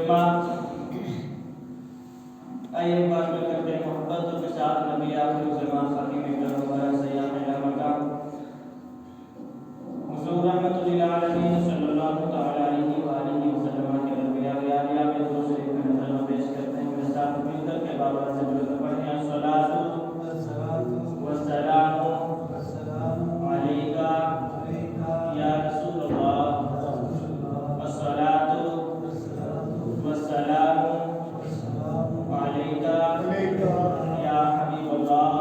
جماعت آئیے بات کرتے ہیں محبت کے ساتھ نبی آخر زمان خاتم پیغمبر سیاح مکان حضور رحمت للعالمین صلی اللہ تعالی علیہ وآلہ وسلم کے درمیان میں دوسرے نظر میں پیش کرتے ہیں میرے ساتھ مل کر کے بابا سے بلند پڑھیں الصلاۃ والسلام علیکا یا رسول اللہ الصلاۃ والسلام علیکا یا حبیب اللہ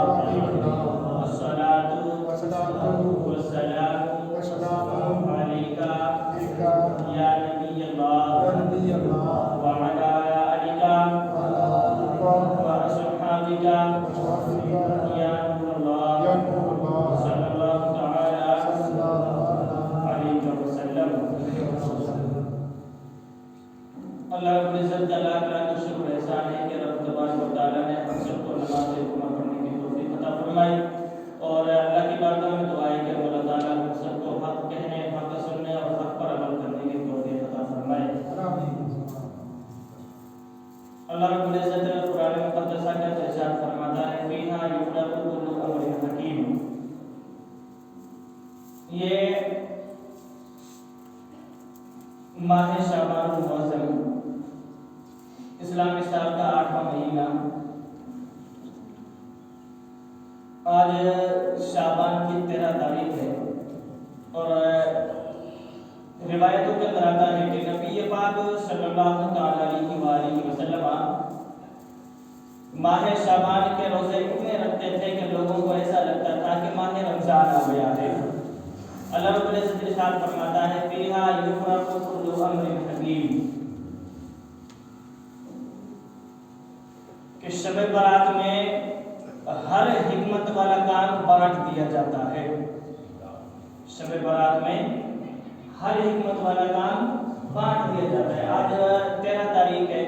الصلاۃ والسلام علیکا یا نبی اللہ وعلی آلک وأصحابک یا نور اللہ صلی اللہ تعالی علیہ وسلم۔ اللہ رب العزت اللہ کا شکر احسان ہے کہ رب تبارک و تعالیٰ نے ہم سب کو نماز جمعہ پڑھنے کی توفیق عطا فرمائی، اور اللہ کی بارگاہ میں دعا ہے کہ اللہ تعالیٰ ہم سب کو حق کہنے، حق سننے اور حق پر عمل کرنے کی توفیق عطا فرمائے۔ اللہ رب العزت قرآن مقدسہ کا ارشاد فرماتا ہے فیہا یفرق کل امر حکیم۔ یہ ماہ شعبان المعظم اسلامی سال کا 8واں مہینہ، آج شعبان کی 13 تاریخ ہے، اور روایتوں کے اندر آتا ہے کہ نبی پاک صلی اللہ تعالی علیہ وآلہ وسلم ماہ شعبان کے روزے اتنے رکھتے تھے کہ لوگوں کو ایسا لگتا تھا کہ ماہ رمضان آ گیا ہے۔ اللہ رب العزت ارشاد فرماتا ہے فیہا یفرق کل امر حکیم، کہ شب برات میں ہر حکمت والا کام بانٹ دیا جاتا ہے۔ شب برات میں ہر حکمت والا کام بانٹ دیا جاتا ہے۔ آج 13 تاریخ ہے،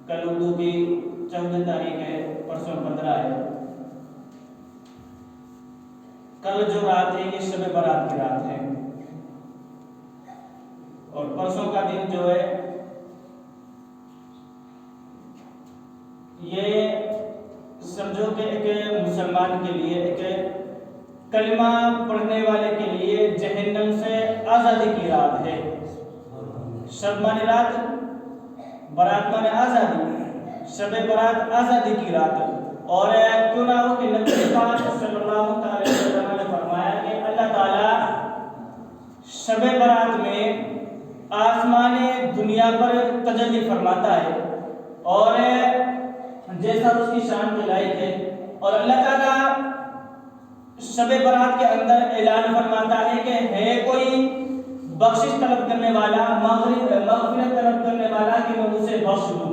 کل اردو کی 14 تاریخ ہے، پرسوں 15 ہے۔ کل جو رات ہے یہ شب برات کی رات ہے، اور پرسوں کا دن جو ہے یہ سمجھو کہ ایک مسلمان کے لیے، ایک کلمہ پڑھنے والے کے لیے جہنم سے آزادی کی رات ہے۔ شب مانے رات، برات مانے آزادی، شب برات آزادی کی رات۔ اور کیوں نہ ہو کہ نبی پاک صلی اللہ علیہ وسلم نے فرمایا کہ اللہ تعالی شب برات میں آسمان دنیا پر تجلی فرماتا ہے، اور جیسا اس کی شان کے لائق ہے، اور اللہ تعالیٰ شب برات کے اندر اعلان فرماتا ہے کہ ہے کوئی بخشش طلب کرنے والا، مغفرت طلب کرنے والا کہ میں اسے بخش دوں،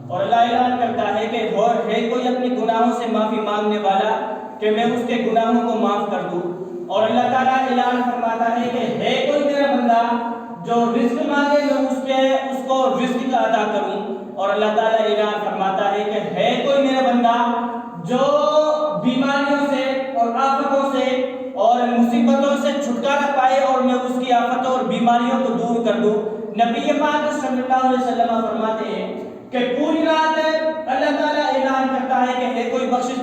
اور اللہ اعلان کرتا ہے کہ ہے کوئی اپنے گناہوں سے معافی مانگنے والا کہ میں اس کے گناہوں کو معاف کر دوں، اور اللہ تعالیٰ اعلان فرماتا ہے کہ ہے کوئی میرا بندہ جو رزق مانگے میں اس کو رزق کا عطا کروں، اور اللہ تعالیٰ اعلان فرماتا ہے کہ ہے کوئی میرا بندہ جو بیماریوں سے اور آفتوں سے اور مصیبتوں سے چھٹکارا پائے اور میں اس کی آفتوں اور بیماریوں کو دور کر دوں۔ نبی پاک صلی اللہ علیہ وسلم فرماتے ہیں کہ پوری رات اللہ تعالیٰ اعلان کرتا ہے کہ ہے کوئی بخشش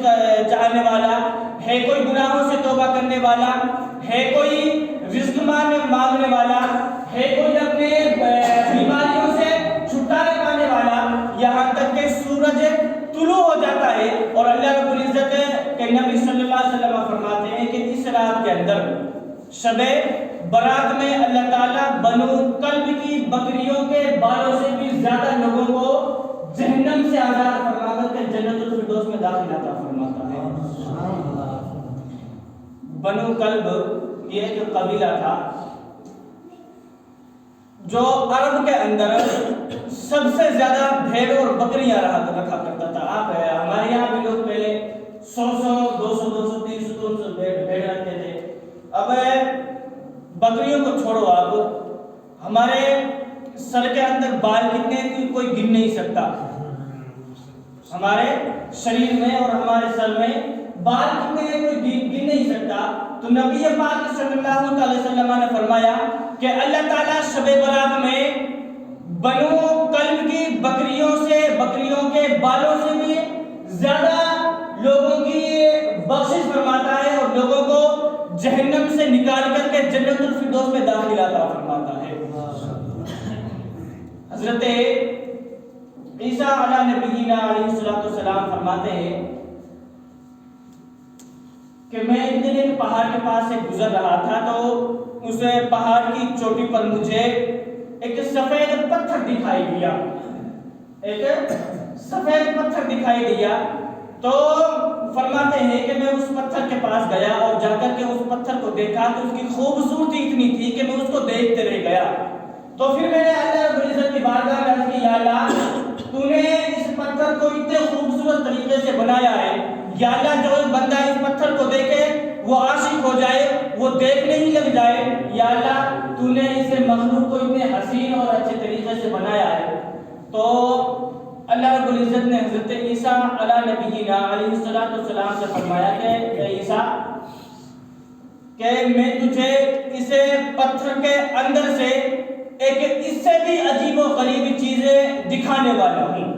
چاہنے والا، ہے کوئی گناہوں سے توبہ کرنے والا، ہے کوئی رزق مانگنے والا، ہے کوئی اپنے بیماریوں سے چھٹکارا پانے والا، یہاں تک کہ سورج طلوع ہو جاتا ہے، اور اللہ رب العزت کے نبی صلی اللہ علیہ وسلم فرماتے ہیں کہ اس رات کے اندر شب برات میں اللہ تعالیٰ بنو کلب کی بکریوں کے بالوں سے بھی زیادہ لوگوں کو جہنم سے آزاد فرما کر کے جنت الفردوس میں داخل عطا فرماتا ہے۔ بنو کلب یہ ایک قبیلہ تھا جو عرب کے اندر سب سے زیادہ بھیڑ اور بکریاں رکھا کرتا تھا۔ آپ ہمارے یہاں بھی لوگ پہلے 100 200 300 بھیڑ رکھتے تھے، اب بکریوں کو چھوڑو، آپ ہمارے سر کے اندر بال کتنے کوئی گن نہیں سکتا، ہمارے شریر میں اور ہمارے سر میں بال کتنے کوئی گن نہیں سکتا۔ تو نبی پاک صلی اللہ علیہ وسلم نے فرمایا کہ اللہ تعالیٰ شب برات میں بنو کلب کی بکریوں کے بالوں سے بھی زیادہ لوگوں کی بخشش فرماتا ہے اور لوگوں کو جہنم سے نکال کر کے جنت الفردوس میں داخل عطا فرماتا ہے۔ حضرت عیسیٰ علیہ نبینا علیہ السلام فرماتے ہیں کہ میں ایک دن ایک پہاڑ کے پاس سے گزر رہا تھا تو اس پہاڑ کی چوٹی پر مجھے ایک سفید پتھر دکھائی دیا تو فرماتے ہیں کہ میں اس پتھر کے پاس گیا اور جا کر کے اس پتھر کو دیکھا کہ اس کی خوبصورتی اتنی تھی کہ میں اس کو دیکھتے رہ گیا۔ تو پھر میں نے اللہ رب العزت کی بارگاہ میں عرض کی، یا اللہ تو نے اس پتھر کو اتنے خوبصورت طریقے سے بنایا ہے، یا اللہ جو بندہ اس پتھر کو دیکھے وہ عاشق ہو جائے، وہ دیکھنے ہی لگ جائے، یا اللہ تو نے اس مخلوق کو اتنے حسین اور اچھے طریقے سے بنایا ہے۔ تو اللہ رب العزت نے حضرت عیسیٰ علیہ نبینا علیہ السلام سے فرمایا کہ اے عیسیٰ کہ میں تجھے اس پتھر کے اندر سے ایک اس سے بھی عجیب و غریب چیزیں دکھانے والا ہوں،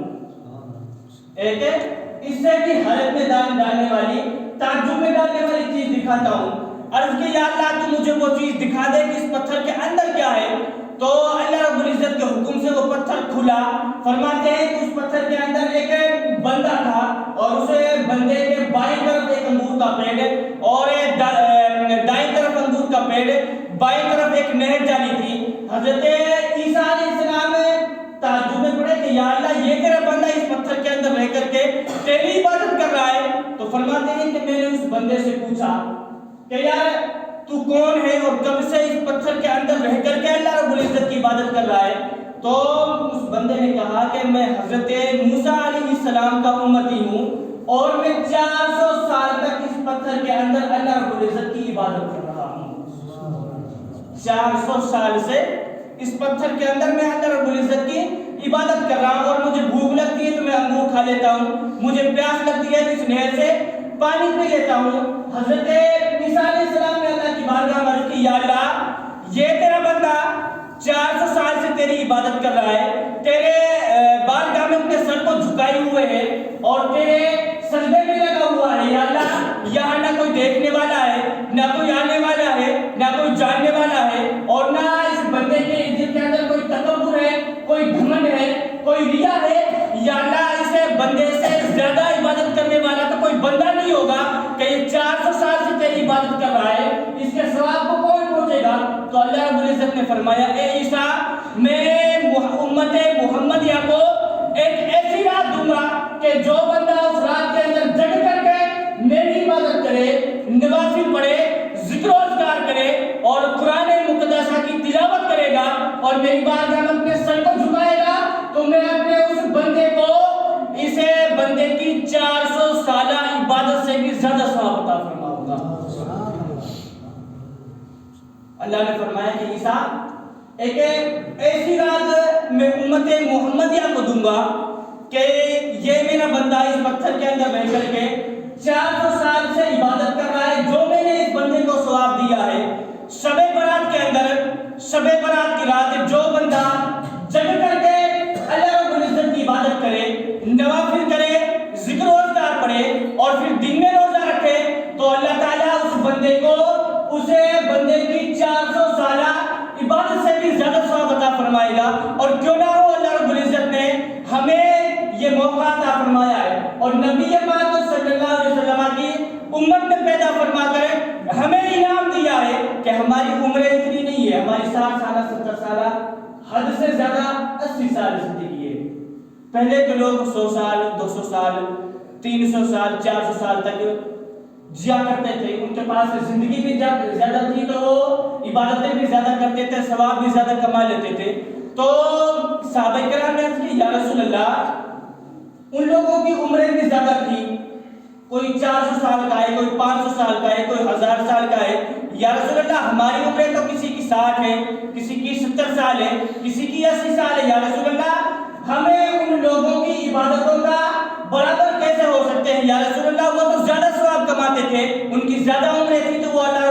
ایک اس سے بھی حیرت میں ڈالنے والی، تعجب میں ڈالنے والی چیز دکھاتا ہوں۔ عرض کہ یا اللہ تو مجھے وہ چیز دکھا دے کہ اس پتھر کے اندر کیا ہے۔ تو اللہ رب العزت کے حکم سے وہ پتھر کھلا۔ فرماتے ہیں کہ اس پتھر کے اندر ایک بندہ تھا اور اس بندے کے بائیں طرف ایک انگور کا پیڑ اور دائیں طرف انگور کا پیڑ، بائیں طرف ایک نہر جاری تھی۔ حضرت عیسیٰ علیہ السلام تعجب میں پڑے کہ یا اللہ یہ تیرا بندہ اس پتھر کے اندر رہ کر کے تیری عبادت کر رہا ہے۔ تو فرماتے ہیں کہ میں نے اس بندے سے پوچھا کہ یار تو کون ہے اور کب سے اس پتھر کے اندر رہ کر کے اللہ رب العزت کی عبادت کر رہا ہے؟ تو اس بندے نے کہا کہ میں حضرت موسیٰ علیہ السلام کا امتی ہوں اور میں 400 سال تک اس پتھر کے اندر اللہ رب العزت کی عبادت کر رہا ہوں۔ 400 سال سے اس پتھر کے اندر میں اللہ رب العزت کی عبادت کر رہا ہوں اور مجھے بھوک لگتی ہے تو میں انگور کھا لیتا ہوں، مجھے پیاس لگتی ہے تو اس نہر سے پانی پی لیتا ہوں۔ حضرت عیسیٰ علیہ السلام نے اللہ کی بارگاہ میں عرض کی، یا اللہ یہ تیرا بندہ 400 سال سے تیری عبادت کر رہا ہے، تیرے بارگاہ میں اپنے سر کو جھکائے ہوئے ہے اور تیرے سجدے میں لگا ہوا ہے، یا اللہ یہاں نہ کوئی دیکھنے والا ہے، نہ کوئی آنے والا ہے، نہ کوئی جاننے والا ہے، اور نہ اس بندے کے دل کے اندر کوئی تکبر ہے، کوئی گھمنڈ ہے، کوئی ریا ہے۔ یا اللہ اس بندے سے زیادہ عبادت کرنے والا تو کوئی بندہ نہیں ہوگا کہ یہ 400 سال سے تیری عبادت کر رہا ہے، اس کے ثواب کو کون پہنچے گا؟ تو اللہ رب العزت نے فرمایا، اے عیسیٰ میں امت محمدیہ کو ایک ایسی رات دوں گا کہ جو بندہ اس رات کے اندر جگ کر کے میری عبادت کرے، نوافل پڑھے، ذکر و اذکار کرے اور قرآن مقدسہ کی تلاوت کرے گا اور میری بارگاہ میں اپنے سر کو جھکائے گا، تو میں اپنے اس بندے کو اسے بندے کی 400 سالہ عبادت سے بھی زیادہ ثواب عطا فرماؤں گا۔ اللہ نے فرمایا کہ عیسیٰ ایک ایسی رات میں امت محمدیہ کو دوں گا کہ یہ میرا بندہ اس پتھر کے اندر رہ کر کے 400 سال سے عبادت کر رہا ہے، جو میں نے اس بندے کو ثواب دیا ہے۔ شب برات کے اندر، شب برات کی رات جو بندہ جگ کر کے اللہ رب العزت کی عبادت کرے، نوافل کرے، ذکر و اذکار پڑھے اور پھر دن میں روزہ رکھے، تو اللہ تعالیٰ اس بندے کو اسے بندے کی 400 سالہ عبادت سے بھی زیادہ ثواب عطا فرمائے گا۔ اور کیوں نہ ہو اللہ رب العزت نے ہمیں یہ موقع عطا فرمایا ہے اور نبی پاک صلی اللہ علیہ وسلم کی امت میں پیدا فرما کر ہمیں انعام دیا ہے کہ ہماری عمریں اتنی نہیں ہے، ہماری 60 سالہ 70 سالہ، حد سے زیادہ 80 سال زندگی ہے۔ پہلے کے لوگ 100 سال 200 سال 300 سال 400 سال تک جیا کرتے تھے، ان کے پاس زندگی بھی زیادہ تھی تو وہ عبادتیں بھی زیادہ کرتے تھے، ثواب بھی زیادہ کما لیتے تھے۔ تو صحابہ کرام نے عرض کی، یا رسول اللہ ان لوگوں کی عمریں بھی زیادہ تھی، کوئی 400 سال کا ہے، کوئی 500 سال کا ہے، کوئی 1000 سال کا ہے، یا رسول اللہ ہماری عمریں تو کسی کی 60 ہے، کسی کی 70 سال ہے، کسی کی 80 سال ہے، یا رسول اللہ ہمیں ان لوگوں کی عبادتوں کا برابر کیسے ہو سکتے ہیں؟ یا رسول اللہ وہ تو زیادہ ثواب کماتے تھے، ان کی زیادہ عمریں تھی تو وہ اللہ